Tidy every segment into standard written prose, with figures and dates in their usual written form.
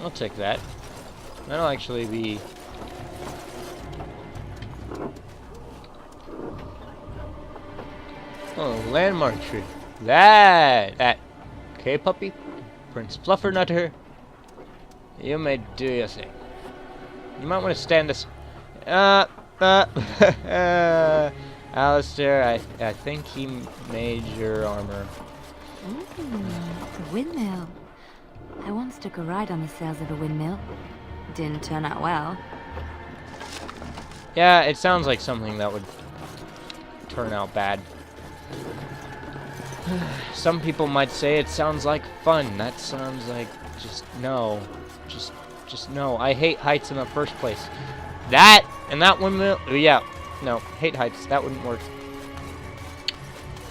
I'll take that. That'll actually be... Oh, landmark tree. That. Okay, puppy. Prince Fluffernutter. You may do your thing. You might want to stand this... Alistair, I think he made your armor. Ooh, a windmill. I once took a ride on the sails of a windmill. Didn't turn out well. Yeah, it sounds like something that would turn out bad. Some people might say it sounds like fun. That sounds like just no. Just no. I hate heights in the first place. That and that windmill. Yeah. No. Hate heights. That wouldn't work.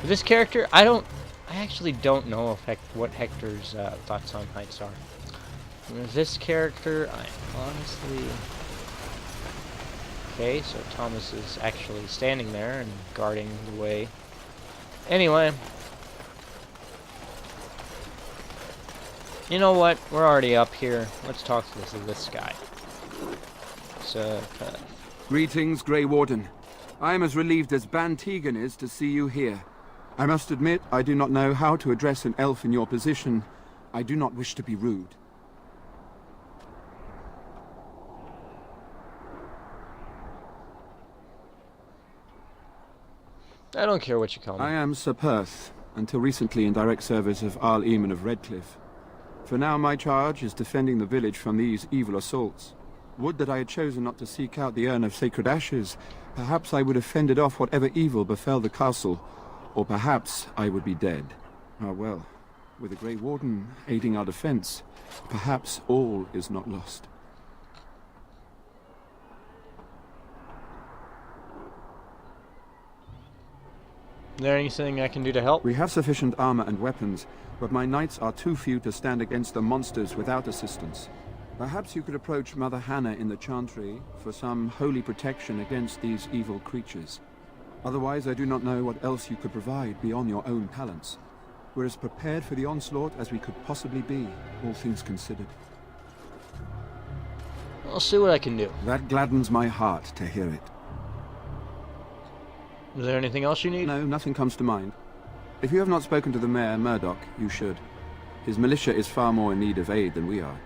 With this character, I actually don't know if what Hector's thoughts on heights are. With this character, I honestly... Okay, so Thomas is actually standing there and guarding the way. Anyway. You know what? We're already up here. Let's talk to this guy. So, Greetings, Grey Warden. I am as relieved as Bantegan is to see you here. I must admit, I do not know how to address an elf in your position. I do not wish to be rude. I don't care what you call me. I am Sir Perth, until recently in direct service of Arl Eamon of Redcliffe. For now my charge is defending the village from these evil assaults. Would that I had chosen not to seek out the urn of sacred ashes. Perhaps I would have fended off whatever evil befell the castle, or perhaps I would be dead. Ah well, with the Grey Warden aiding our defense, perhaps all is not lost. Is there anything I can do to help? We have sufficient armor and weapons, but my knights are too few to stand against the monsters without assistance. Perhaps you could approach Mother Hannah in the Chantry for some holy protection against these evil creatures. Otherwise, I do not know what else you could provide beyond your own talents. We're as prepared for the onslaught as we could possibly be, all things considered. I'll see what I can do. That gladdens my heart to hear it. Is there anything else you need? No, nothing comes to mind. If you have not spoken to the Mayor, Murdoch, you should. His militia is far more in need of aid than we are.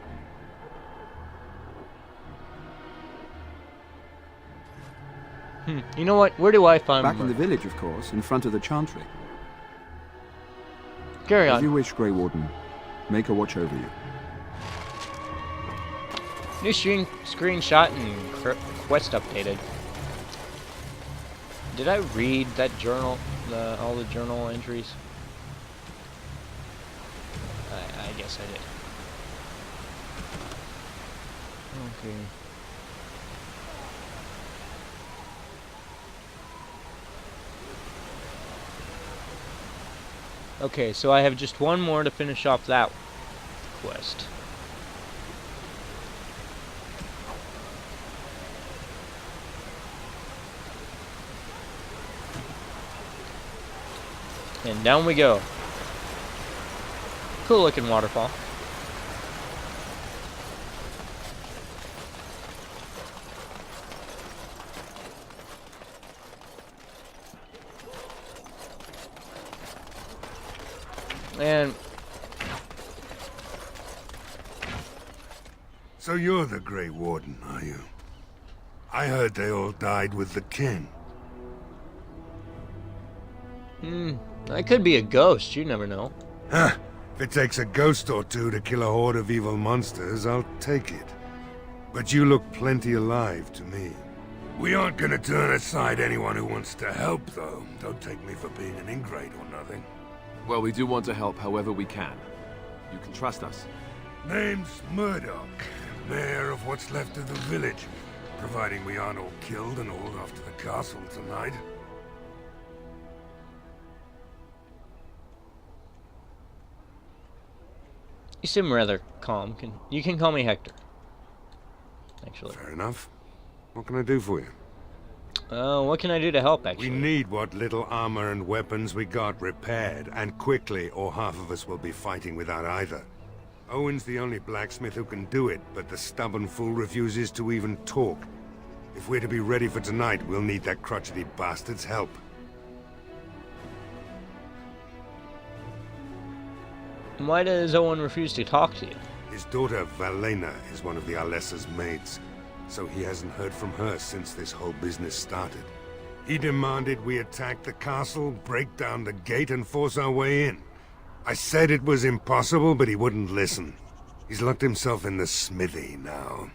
You know what? Where do I find Back in the village, of course, in front of the Chantry. Carry As on. you wish, Grey Warden. Make a watch over you. New screenshot and quest updated. Did I read that journal? All the journal entries? I guess I did. Okay. Okay, so I have just one more to finish off that quest. And down we go. Cool looking waterfall. And so you're the Grey Warden, are you? I heard they all died with the king. I could be a ghost, you never know. Huh. If it takes a ghost or two to kill a horde of evil monsters, I'll take it. But you look plenty alive to me. We aren't gonna turn aside anyone who wants to help, though. Don't take me for being an ingrate or nothing. Well, we do want to help however we can. You can trust us. Name's Murdoch, mayor of what's left of the village, providing we aren't all killed and hauled off to the castle tonight. You seem rather calm. You can call me Hector. Actually. Fair enough. What can I do for you? What can I do to help, actually? We need what little armor and weapons we got repaired, and quickly, or half of us will be fighting without either. Owen's the only blacksmith who can do it, but the stubborn fool refuses to even talk. If we're to be ready for tonight, we'll need that crotchety bastard's help. Why does Owen refuse to talk to you? His daughter, Valena, is one of the Alessa's maids, so he hasn't heard from her since this whole business started. He demanded we attack the castle, break down the gate, and force our way in. I said it was impossible, but he wouldn't listen. He's locked himself in the smithy now.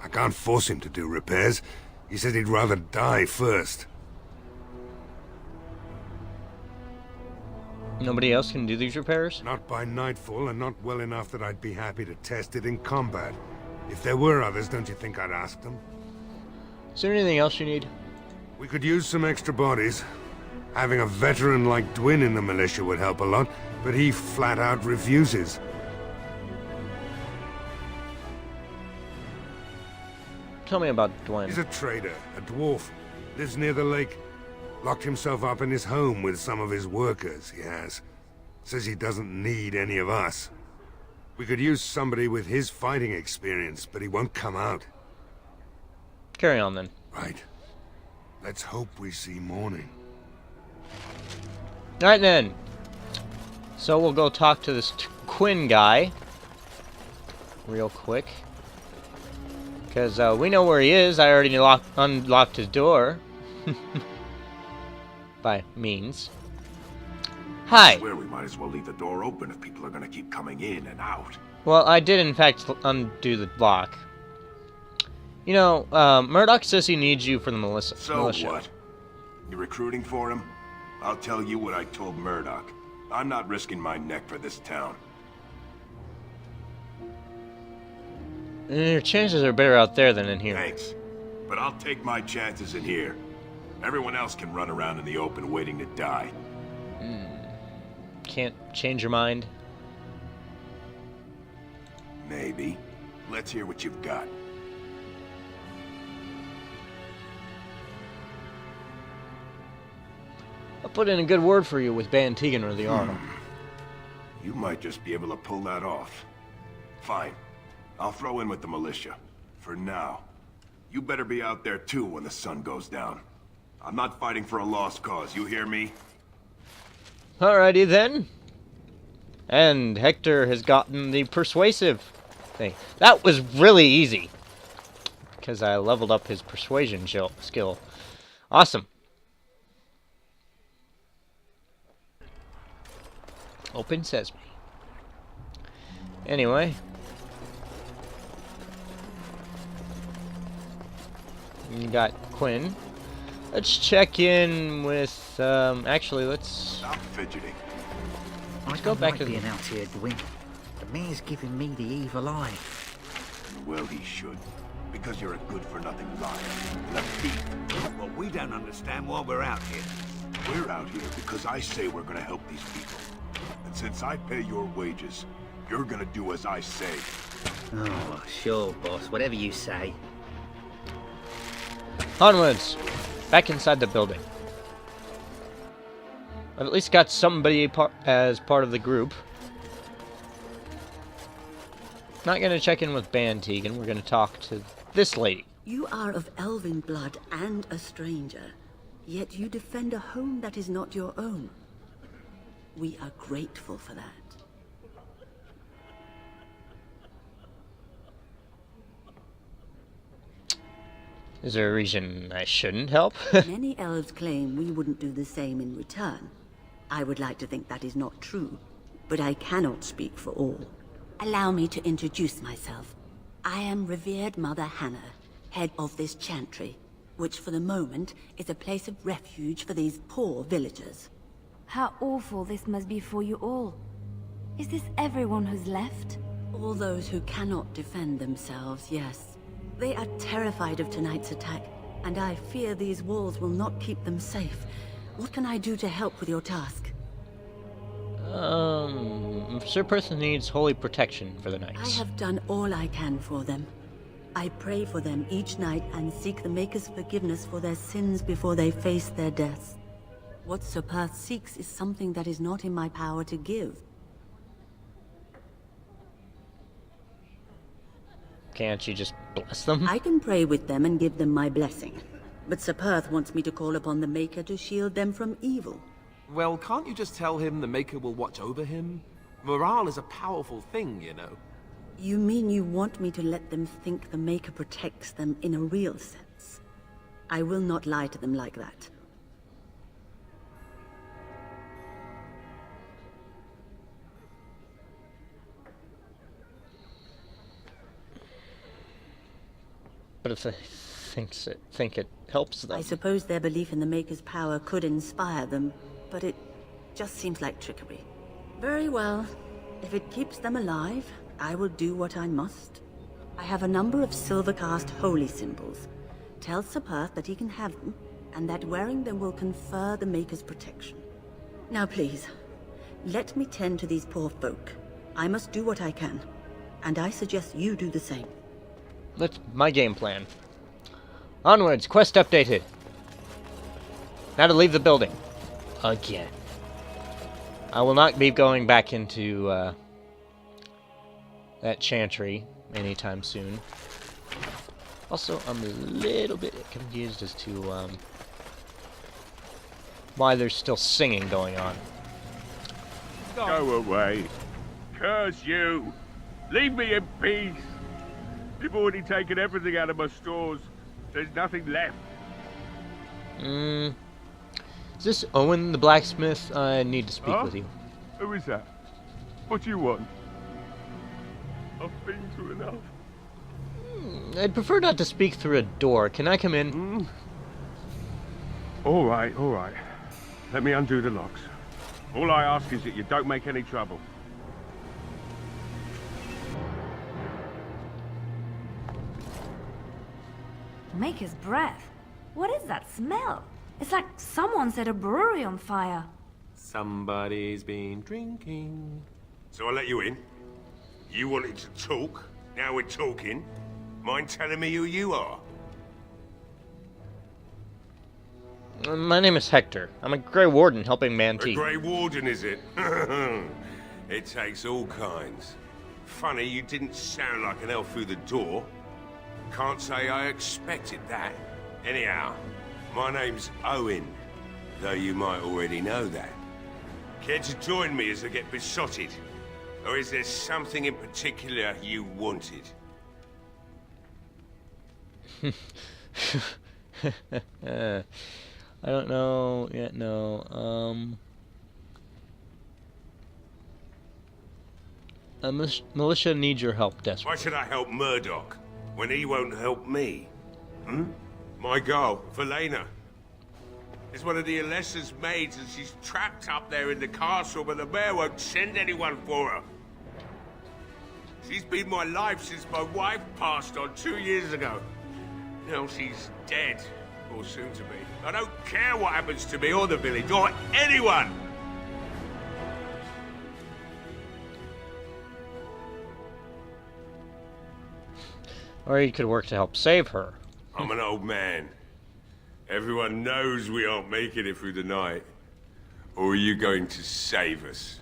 I can't force him to do repairs. He said he'd rather die first. Nobody else can do these repairs? Not by nightfall, and not well enough that I'd be happy to test it in combat. If there were others, don't you think I'd ask them? Is there anything else you need? We could use some extra bodies. Having a veteran like Dwyn in the militia would help a lot, but he flat out refuses. Tell me about Dwyn. He's a trader, a dwarf. Lives near the lake. Locked himself up in his home with some of his workers, he has. Says he doesn't need any of us. We could use somebody with his fighting experience, but he won't come out. Carry on then. Right. Let's hope we see morning. Alright then. So we'll go talk to this Quinn guy. Real quick. Because we know where he is. I already unlocked his door. By means. Hi. I swear we might as well leave the door open if people are gonna keep coming in and out. Well, I did in fact undo the lock. You know, Murdoch says he needs you for the militia. So what? You recruiting for him? I'll tell you what I told Murdoch. I'm not risking my neck for this town. Your chances are better out there than in here. Thanks. But I'll take my chances in here. Everyone else can run around in the open waiting to die. Can't change your mind? Maybe. Let's hear what you've got. I'll put in a good word for you with Van Tegan or the Arnold. You might just be able to pull that off. Fine. I'll throw in with the militia. For now. You better be out there too when the sun goes down. I'm not fighting for a lost cause, you hear me? Alrighty then. And Hector has gotten the persuasive thing. That was really easy. Because I leveled up his persuasion skill. Awesome. Open sesame. Anyway. You got Quinn. Let's check in with, actually, let's Stop fidgeting. go back to being out here, Dwyn. The mayor's giving me the evil eye. Well, he should. Because you're a good-for-nothing liar. And a thief. Well, we don't understand why we're out here. We're out here because I say we're gonna help these people. And since I pay your wages, you're gonna do as I say. Oh, sure, boss. Whatever you say. Onwards! Back inside the building. I've at least got somebody as part of the group. Not gonna check in with Van Tegan, we're gonna talk to this lady. You are of elven blood and a stranger, yet you defend a home that is not your own. We are grateful for that. Is there a reason I shouldn't help? Many elves claim we wouldn't do the same in return. I would like to think that is not true, but I cannot speak for all. Allow me to introduce myself. I am revered Mother Hannah, head of this chantry, which for the moment is a place of refuge for these poor villagers. How awful this must be for you all. Is this everyone who's left? All those who cannot defend themselves, yes. They are terrified of tonight's attack, and I fear these walls will not keep them safe. What can I do to help with your task? Sir Person needs holy protection for the I knights. have done all I can for them. I pray for them each night and seek the Maker's forgiveness for their sins before they face their deaths. What Sir Perth seeks is something that is not in my power to give. Can't you just bless them? I can pray with them and give them my blessing. But Sir Perth wants me to call upon the Maker to shield them from evil. Well, can't you just tell him the Maker will watch over him? Morale is a powerful thing, you know. You mean you want me to let them think the Maker protects them in a real sense? I will not lie to them like that. But if they think it helps them. I suppose their belief in the Maker's power could inspire them, but it just seems like trickery. Very well. If it keeps them alive, I will do what I must. I have a number of silver-cast holy symbols. Tell Sir Perth that he can have them, and that wearing them will confer the Maker's protection. Now please, let me tend to these poor folk. I must do what I can, and I suggest you do the same. That's my game plan. Onwards, quest updated. Now to leave the building. Again. I will not be going back into that chantry anytime soon. Also, I'm a little bit confused as to why there's still singing going on. Go away. Curse you. Leave me in peace. You've already taken everything out of my stores. There's nothing left. Is this Owen the blacksmith? I need to speak with you. Who is that? What do you want? I've been through enough. I'd prefer not to speak through a door. Can I come in? All right, all right. Let me undo the locks. All I ask is that you don't make any trouble. Maker's breath. What is that smell? It's like someone set a brewery on fire. Somebody's been drinking. So I let you in. You wanted to talk. Now we're talking. Mind telling me who you are? My name is Hector. I'm a Grey Warden helping A Manti. Grey Warden, is it? It takes all kinds. Funny, you didn't sound like an elf through the door. Can't say I expected that. Anyhow, my name's Owen, though you might already know that. Care to join me as I get besotted? Or is there something in particular you wanted? I don't know yet, no. Militia needs your help desperately. Why should I help Murdoch when he won't help me? My girl, Valena, is one of the Alessa's maids, and she's trapped up there in the castle, but the mayor won't send anyone for her. She's been my life since my wife passed on 2 years ago. Now she's dead, or soon to be. I don't care what happens to me or the village, or anyone! Or you could work to help save her. I'm an old man. Everyone knows we aren't making it through the night. Or are you going to save us?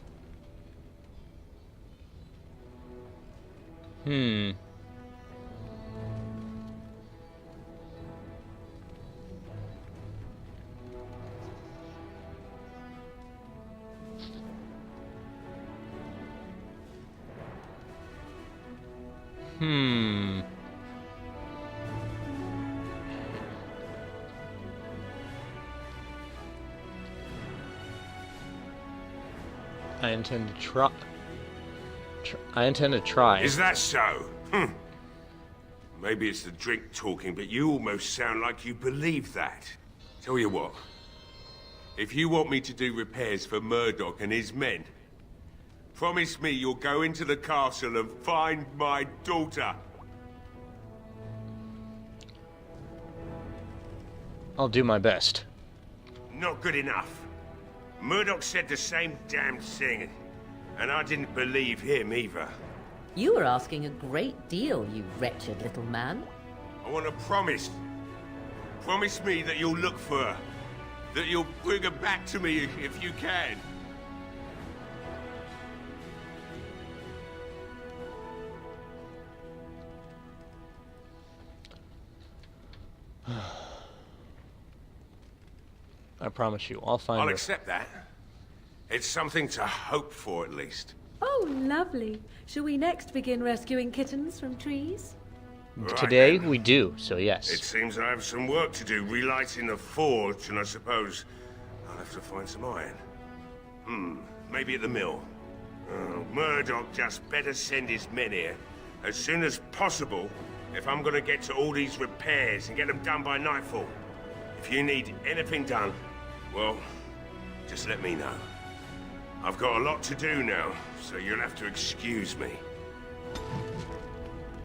I intend to try. I intend to try. Is that so? Maybe it's the drink talking, but you almost sound like you believe that. Tell you what. If you want me to do repairs for Murdoch and his men, promise me you'll go into the castle and find my daughter. I'll do my best. Not good enough. Murdoch said the same damn thing, and I didn't believe him either. You were asking a great deal, you wretched little man. I want a promise. Promise me that you'll look for her. That you'll bring her back to me if you can. I promise you, I'll find I'll her. accept that. It's something to hope for, at least. Oh, lovely. Shall we next begin rescuing kittens from trees? Right Today then. we do, so yes. It seems I have some work to do relighting the forge, and I suppose I'll have to find some iron. Maybe at the mill. Oh, Murdoch just better send his men here as soon as possible if I'm gonna get to all these repairs and get them done by nightfall. If you need anything done, well, just let me know. I've got a lot to do now, so you'll have to excuse me.